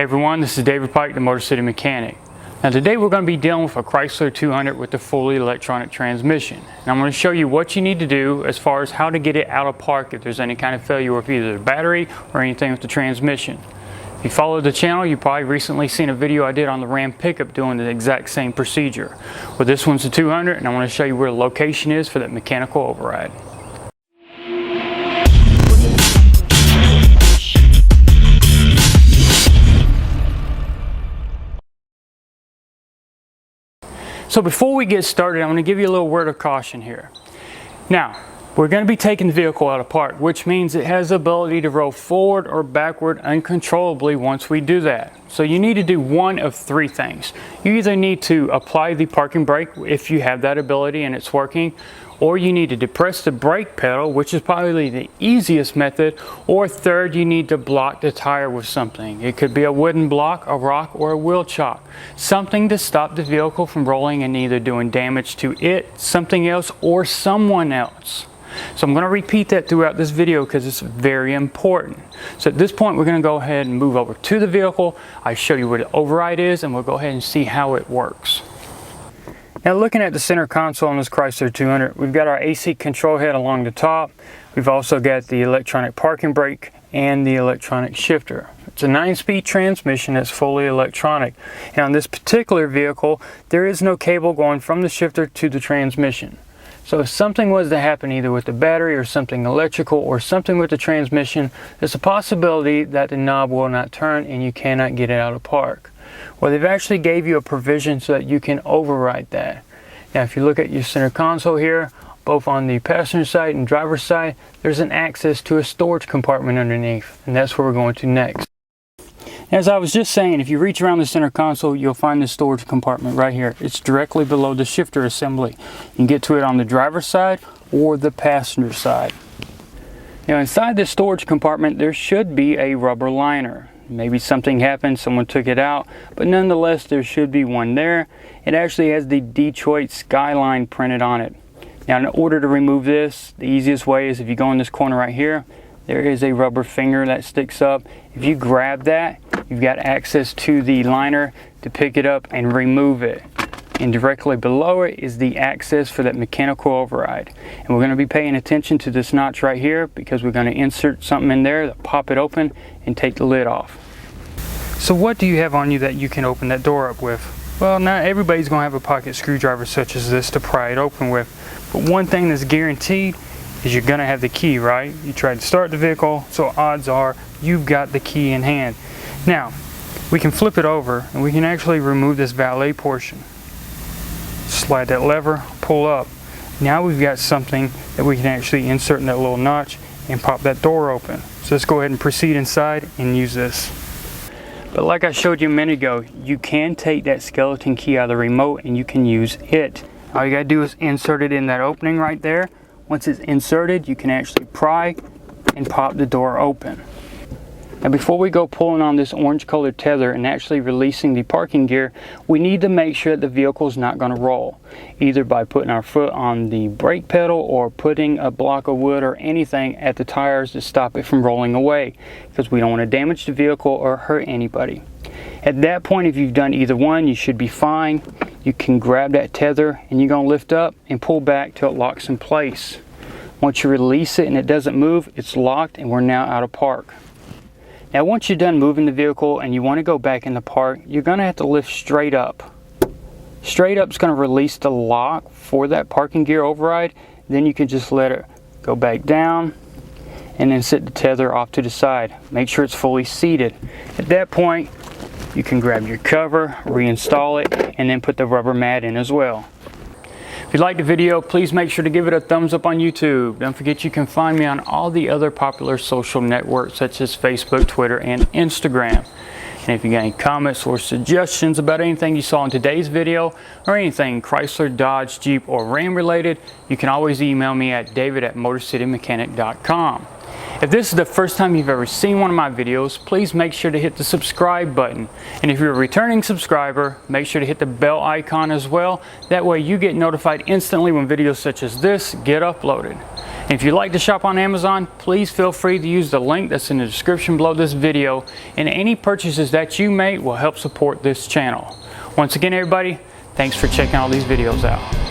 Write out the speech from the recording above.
Hey everyone, this is David Pike, the Motorcity Mechanic. Now today we're going to be dealing with a Chrysler 200 with the fully electronic transmission. And I'm going to show you what you need to do as far as how to get it out of park if there's any kind of failure with either the battery or anything with the transmission. If you follow the channel, you've probably recently seen a video I did on the Ram pickup doing the exact same procedure. Well, this one's the 200 and I want to show you where the location is for that mechanical override. So before we get started, I'm going to give you a little word of caution here. Now, we're going to be taking the vehicle out of park, which means it has the ability to roll forward or backward uncontrollably once we do that. So you need to do one of three things. You either need to apply the parking brake if you have that ability and it's working, or you need to depress the brake pedal, which is probably the easiest method, or third, you need to block the tire with something. It could be a wooden block, a rock, or a wheel chock. Something to stop the vehicle from rolling and either doing damage to it, something else, or someone else. So I'm going to repeat that throughout this video because it's very important. So at this point we're going to go ahead and move over to the vehicle. I'll show you where the override is and we'll go ahead and see how it works. Now looking at the center console on this Chrysler 200, we've got our AC control head along the top. We've also got the electronic parking brake and the electronic shifter. It's a 9-speed transmission that's fully electronic. And on this particular vehicle, there is no cable going from the shifter to the transmission. So if something was to happen either with the battery or something electrical or something with the transmission, there's a possibility that the knob will not turn and you cannot get it out of park. Well, they've actually gave you a provision so that you can override that. Now if you look at your center console here, both on the passenger side and driver's side, there's an access to a storage compartment underneath, and that's where we're going to next. As I was just saying, if you reach around the center console, you'll find the storage compartment right here. It's directly below the shifter assembly. You can get to it on the driver's side or the passenger side. Now inside this storage compartment, there should be a rubber liner. Maybe something happened, someone took it out, but nonetheless there should be one there. It actually has the Detroit skyline printed on it. Now in order to remove this, the easiest way is if you go in this corner right here, there is a rubber finger that sticks up. If you grab that, you've got access to the liner to pick it up and remove it. And directly below it is the access for that mechanical override. And we're going to be paying attention to this notch right here because we're going to insert something in there, pop it open, and take the lid off. So what do you have on you that you can open that door up with? Well, not everybody's going to have a pocket screwdriver such as this to pry it open with. But one thing that's guaranteed is you're going to have the key, right? You tried to start the vehicle, so odds are you've got the key in hand. Now, we can flip it over and we can actually remove this valet portion. Slide that lever, pull up. Now we've got something that we can actually insert in that little notch and pop that door open. So let's go ahead and proceed inside and use this. But like I showed you a minute ago, you can take that skeleton key out of the remote and you can use it. All you gotta do is insert it in that opening right there. Once it's inserted, you can actually pry and pop the door open. Now before we go pulling on this orange colored tether and actually releasing the parking gear, we need to make sure that the vehicle is not going to roll. Either by putting our foot on the brake pedal or putting a block of wood or anything at the tires to stop it from rolling away, because we don't want to damage the vehicle or hurt anybody. At that point, if you've done either one, you should be fine. You can grab that tether and you're going to lift up and pull back till it locks in place. Once you release it and it doesn't move, it's locked and we're now out of park. Now once you're done moving the vehicle and you want to go back in the park, you're going to have to lift straight up. Straight up is going to release the lock for that parking gear override. Then you can just let it go back down and then set the tether off to the side. Make sure it's fully seated. At that point, you can grab your cover, reinstall it, and then put the rubber mat in as well. If you liked the video, please make sure to give it a thumbs up on YouTube. Don't forget you can find me on all the other popular social networks such as Facebook, Twitter, and Instagram. And if you got any comments or suggestions about anything you saw in today's video or anything Chrysler, Dodge, Jeep, or Ram related, you can always email me at david@motorcitymechanic.com. If this is the first time you've ever seen one of my videos, please make sure to hit the subscribe button. And if you're a returning subscriber, make sure to hit the bell icon as well. That way you get notified instantly when videos such as this get uploaded. And if you'd like to shop on Amazon, please feel free to use the link that's in the description below this video, and any purchases that you make will help support this channel. Once again, everybody, thanks for checking all these videos out.